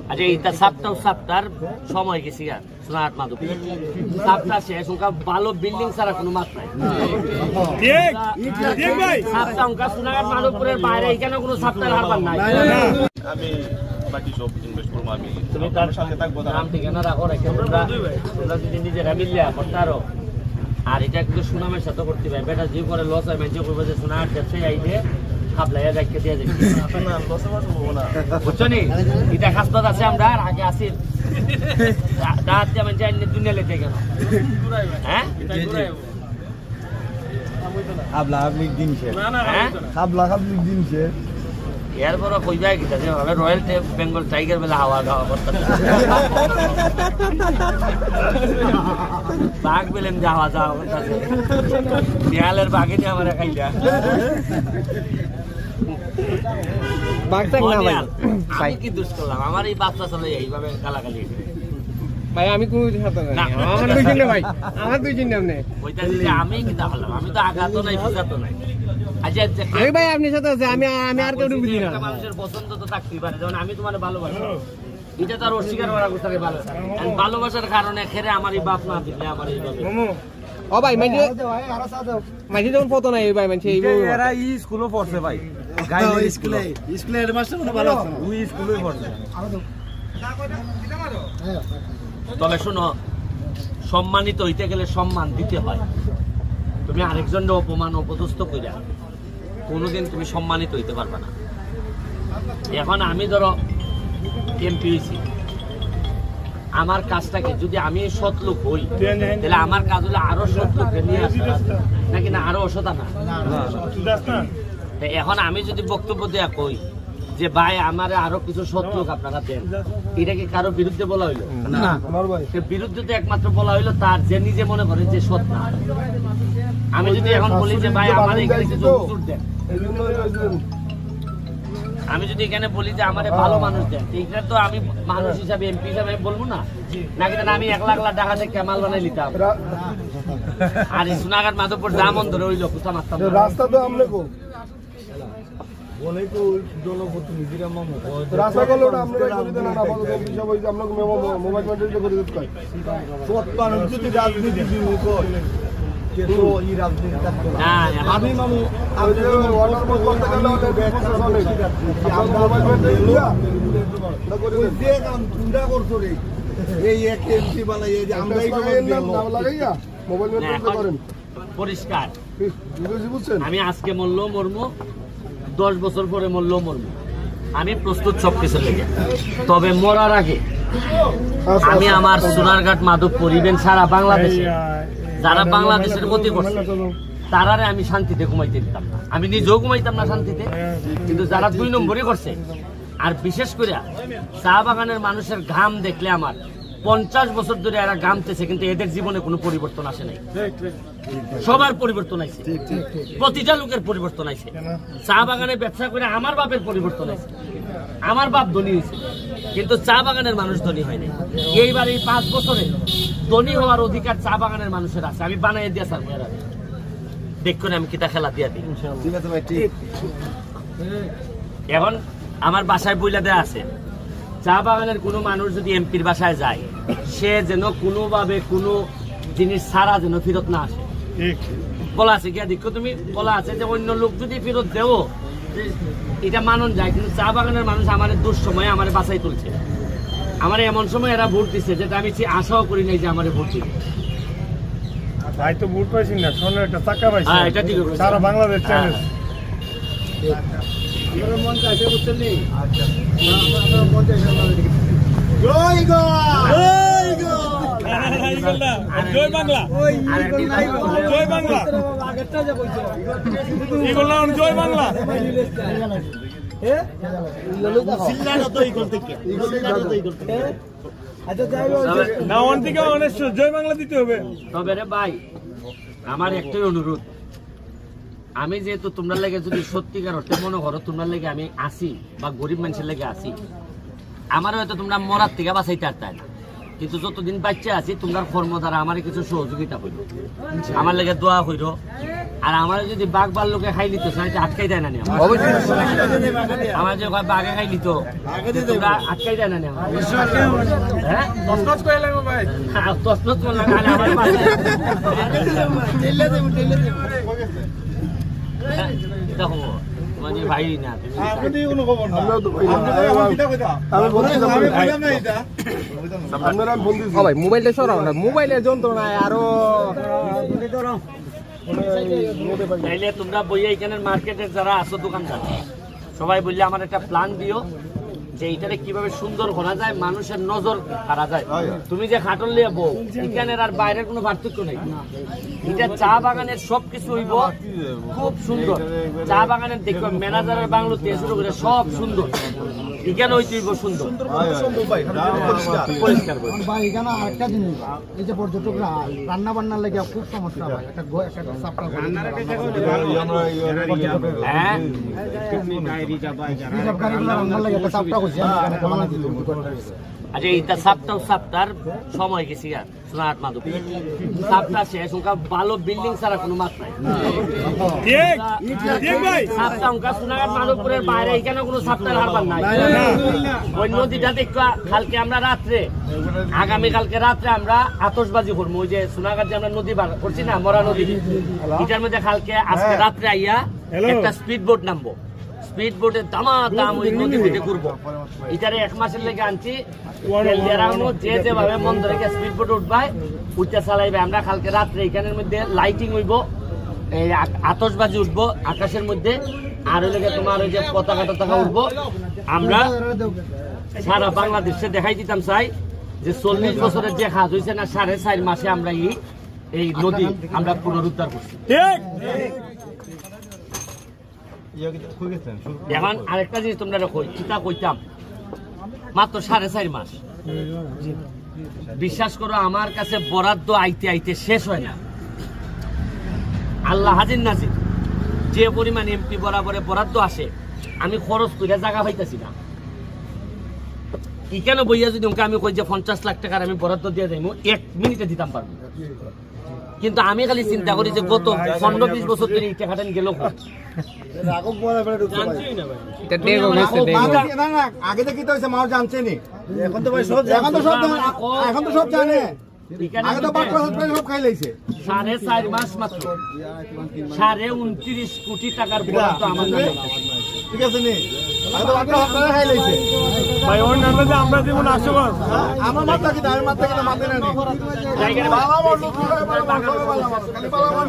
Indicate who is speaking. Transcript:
Speaker 1: আচ্ছা এটা সপ্তাহ সময় গেছি আর সোনারহাট মাধব সপ্তাহ শেষ ওকা ভালো বিল্ডিং ছাড়া কোনো মাত নাই সপ্তাহ ওকা সোনারহাট মাধবপুরের বাইরে এখানে কোনো সপ্তাহ হারবার নাই।
Speaker 2: আমি বাকি সব ইনভেস্ট করবো, আমি
Speaker 1: তুমি তার
Speaker 2: সাথে থাকবো।
Speaker 1: নাম ঠিকানা রাখো রেখে তোমরা যদি নিজেরা মিলিয়া করতে আরো আর এটা কিন্তু সুনামের সাথে করতে হবে। বেটা যে করে লস হয় মেঞ্চে করবে যে সোনারহাট ব্যবসায়ী আইলে খাবলাইয়া দেখতে দিয়ে দেখি বুঝছো নি এটা হাসপাত আছে আমরা আগে আসি দাঁত যেমন যাই দুনিয়া লেতে কেন হ্যাঁ এরপর কইবা কি রয়্যাল বেঙ্গল টাইগার বেলা হাওয়া খাওয়া করতে বাঘ বেলেন যাওয়া যাওয়া করতেছে দেয়ালের বাঘে দিয়ে আমার খাইলা আমি কি দোষ করলাম? আমার এই বাচ্চা চলে এইভাবে গালাগালি
Speaker 3: ভাই আমি কোন আমার দুই চিন্তা ভাই আমার দুই চিন্তা নেই
Speaker 1: ওইটা দিলে আমি কি তাহলাম আমি তো আঘাত নাই বুঝাতো নাই। আচ্ছা
Speaker 3: আমি ভাই আপনার সাথে আছে আমি আর কেউ বুঝি না।
Speaker 1: মানুষের পছন্দ তো থাকতেই পারে, যেমন আমি তোমার ভালোবাসি এটা তো আর অস্বীকার করা কোথায় ভালোবাসার কারণে খেরে আমার এই বাপ না দিলে আমার এইভাবে
Speaker 3: ও ভাই মাঝে যখন পতো নাই ভাই মানছে
Speaker 2: এরা স্কুলও পড়ছে ভাই স্কুলে হেডমাস্টার কোনো ভালো আছে ওই স্কুলেই পড়ছে।
Speaker 1: তবে শোনো সম্মানিত হইতে গেলে সম্মান দিতে হয়। তুমি আরেকজনের অপমান অপদস্থ কইরা কোনোদিন তুমি সম্মানিত হইতে পারবে না। এখন আমি ধরো এমপি হয়েছি, আমার কাজটাকে যদি আমি সৎ লোক হই তাহলে আমার কাজ হলে আরো সৎ লোককে নিয়ে আসা নাকি না আরো অসতা না। এখন আমি যদি বক্তব্য দেয়া কই যে ভাই আমার আরো কিছু সৎ লোক আপনারা দেন, এটা কি কারো বিরুদ্ধে বলা হইলো না? বিরুদ্ধে তো একমাত্র বলা হইলো তার যে নিজে মনে করে যে সৎ না। আমি যদি এখন বলি যে ভাই আমার এখানে কিছু হুজুর দেন, আমি যদি এখানে বলি যে আমারে ভালো মানুষ দেন, এইটা তো আমি মানুষ হিসাবে এমপি হিসাবে বলবো না নাকি? আমি 1 লাখ টাকা থেকে কামাল বানাই নিতাম আর এই সোনারহাট মাধবপুর যা মন ধরে ওই লোকটা মারতাম
Speaker 4: রাস্তা তো আমলে কো বলে তো জনপ্রতিনিধিরা রাস্তা গুলো আমরা করে দেন না বলো এমপি সব ওই আমরা মোবাইল মেন্টেন করে দিতে কয় সৎ মানুষ যদি রাজনীতি দিন কয় তো এই রাজনীতি থাকতো না। আমি মামু আপনি অর্ডার করতে গেলে আমরা মোবাইল মেন্টেন দিয়া না করে দিয়ে কাম তুইরা করছো রে এই এক এমপি বানাই এই যে আমরা এই নাম লাগাইয়া মোবাইল মেন্টেন করেন
Speaker 1: পরিষ্কার।
Speaker 4: বুঝছেন
Speaker 1: আমি আজকে মরলো মরমু, 10 বছর পরে মরলো মরমু, আমি প্রস্তুত সবকিছু লেগে। তবে মরার আগে আমি আমার সোনারহাট মাধবপুর ইভেন সারা বাংলাদেশে যারা বাংলাদেশের ক্ষতি করছে তারারে আমি শান্তিতে ঘুমাইতে দিতাম না। আমি নিজেও ঘুমাইতাম না শান্তিতে, কিন্তু যারা 2 নম্বরই করছে আর বিশেষ করে চা বাগানের মানুষের ঘাম দেখলে আমার 50 বছর ধরে এরা ঘামতেছে কিন্তু এদের জীবনে কোনো পরিবর্তন আসে নাই। সবার পরিবর্তন আইছে, প্রতিটা লোকের পরিবর্তন আইছে। চা বাগানে ব্যবসা করে আমার বাপের পরিবর্তন আইছে, আমার বাপ ধনী হয়েছে কিন্তু চা বাগানের মানুষ ধনী হয়নি। এইবার এই 5 বছরে ধনী হওয়ার অধিকার চা বাগানের মানুষের আছে। আমি বানাই দিয়া স্যার দেখুন আমি কিতা খেলা দিয়া দিই। এখন আমার বাসায় বইলা দেয়া আছে চা বাগানের কোনো মানুষ যদি এমপির বাসায় যায় সে যেন কোনোভাবে কোনো জিনিস ছাড়া যেন ফেরত না আসে। বলা আছে গিয়া দেখো তুমি বলা আছে যে অন্য লোক যদি ফেরত দেও এটা মানন যায়, কিন্তু চা বাগানের মানুষ আমার দুঃসময়ে আমার বাসায় তুলছে। আমার এমন সময় এরা ভোট দিচ্ছে যেটা আমি আশাও করি নাই যে আমার ভোট দিবে।
Speaker 4: ভাই তো ভোট পাইছি না, সোনার একটা টাকা পাইছি।
Speaker 1: হ্যাঁ এটা ঠিক
Speaker 4: সারা বাংলাদেশ চ্যালেঞ্জ
Speaker 1: মন চাইছে বুঝছেন নি।
Speaker 4: জয় গো
Speaker 3: জয় বাংলা জয় বাংলা এগুলো জয় বাংলা না ওন থেকে অনেক জয় বাংলা দিতে হবে।
Speaker 1: তবে রে ভাই আমার একটাই অনুরোধ, আমি যেহেতু তোমরা লেগে যদি সত্যিকার অর্থে মনে করো তোমরা লেগে আমি আসি বা গরিব মানুষের লেগে আসি, আমার হয়তো তোমরা মরার থেকে বাঁচাইতে পারতাই না, কিন্তু যতদিন বাচ্চা আছি তোমরা কর্ম দ্বারা আমার কিছু সহযোগিতা হইল, আমার লেগে দোয়া হইল, আর আমার যদি বাঘ লোকে খাই নিত আটকাই দেয় না আমার যে বাঘে খাই নিত আটকাই দেয় না হ্যাঁ মানে ভাই না
Speaker 3: ভাই মোবাইলটা সরাও না, মোবাইলের যন্ত্রণায় আরো
Speaker 1: তাইলে তোমরা বইয়া এখানের মার্কেটের যারা আছো দোকানদার সবাই বললে আমার একটা প্ল্যান দিও যে এইটারে কিভাবে সুন্দর করা যায়, মানুষের নজর কারা যায়। তুমি যে খাটল লিয়ে বউ এখানের আর বাইরের কোনো পার্থক্য নেই। এটা চা বাগানের সবকিছু হইব খুব সুন্দর। চা বাগানের দেখবে ম্যানেজারের বাংলো থেকে শুরু করে সব সুন্দর, এখানে হইতে হইব সুন্দর পরিষ্কার করে।
Speaker 5: ভাই এখানে আরেকটা জিনিস, এই যে পর্যটকরা রান্না বান্নার লেগে খুব সমস্যা হয়, একটা সাপটা
Speaker 1: হ্যাঁ
Speaker 5: রান্নার লেগে একটা সাপটা করছি
Speaker 1: আচ্ছা এইটা সাপ্তাহ সময় গেছি আর সোনারহাট মাধব সাপটা শেষ ওকা ভালো বিল্ডিং ছাড়া কোনো মাছ নাই। সাপটা ওকা সোনারহাট মাধবপুরের বাইরে এখানে কোনো সাপটার হারবার নাই। ওই নদীটা দেখবা কালকে আমরা রাত্রে আগামীকালকে রাত্রে আমরা আতশবাজি করবো। ওই যে সোনারহাট যে আমরা নদী বার করছি না মরা নদী, এটার মধ্যে কালকে আজকে রাত্রে আইয়া একটা স্পিড বোট নামবো। স্পিড বোটের দাম ওই নদী থেকে ঘুরবো। এটারে 1 মাসের লেগে আনছি। যে যেভাবে মন্দ রেখে স্পিড বোট উঠবায় উঠতে চালাইবে। আমরা কালকে রাত্রে এখানের মধ্যে লাইটিং হইব, এই আতশবাজি উঠবো আকাশের মধ্যে, আর ওই লেগে তোমার ওই যে পতাকা টতাকা উঠবো। আমরা সারা বাংলাদেশে দেখাই দিতাম চাই যে 40 বছরের যে কাজ হয়েছে না 4.5 মাসে আমরা এই নদী আমরা পুনরুদ্ধার করছি। এখন আরেকটা জিনিস তোমরা কইতাম মাত্র 4.5 মাস। বিশ্বাস করো আমার কাছে বরাদ্দ আইতে শেষ হয় না। আল্লাহ হাজির নাজির যে পরিমাণ এমপি বরাবরে বরাদ্দ আসে আমি খরচ করে জায়গা পাইতেছি না। কি কেন বইয়া যদি আমি কই যে 50 লাখ টাকার আমি বরাদ্দ দিয়ে যাইব 1 মিনিটে দিতাম পারবো, কিন্তু আমি খালি চিন্তা করি যে গত 15-20 বছর ধরে ইটা খাটান গেল
Speaker 5: আগে থেকে তো মাও জানছে নি, এখন তো সব জানে। সব খাই লাইছে
Speaker 1: 4.5 মাস মাত্র 29 কোটি টাকার বরাদ্দ আমার নামে।
Speaker 5: ঠিক আছে নি খাই লাইছে
Speaker 2: ভাই ওর নামে যে আমরা যেমন আসব
Speaker 5: আমার মাথা কি তার মাথা কি মাথা না নি বাবা বললো খালি বাবা